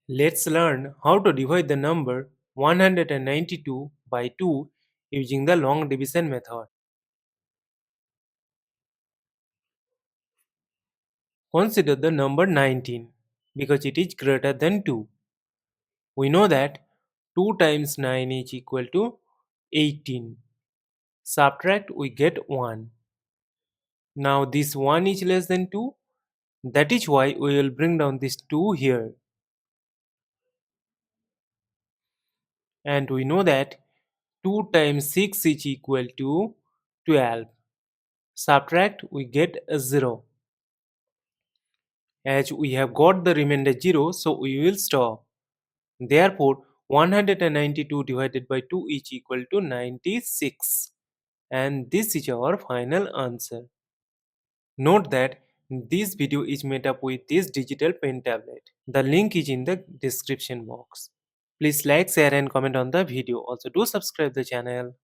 Let's learn how to divide the number 192 by 2 using the long division method. Consider the number 19 because it is greater than 2. We know that 2 times 9 is equal to 18. Subtract, we get 1. Now this 1 is less than 2. That is why we will bring down this 2 here. And we know that 2 times 6 is equal to 12. Subtract, we get a 0. As we have got the remainder 0, so we will stop. Therefore, 192 divided by 2 is equal to 96. And this is our final answer. Note that this video is made up with this digital pen tablet. The link is in the description box. Please like, share and comment on the video. Also do subscribe the channel.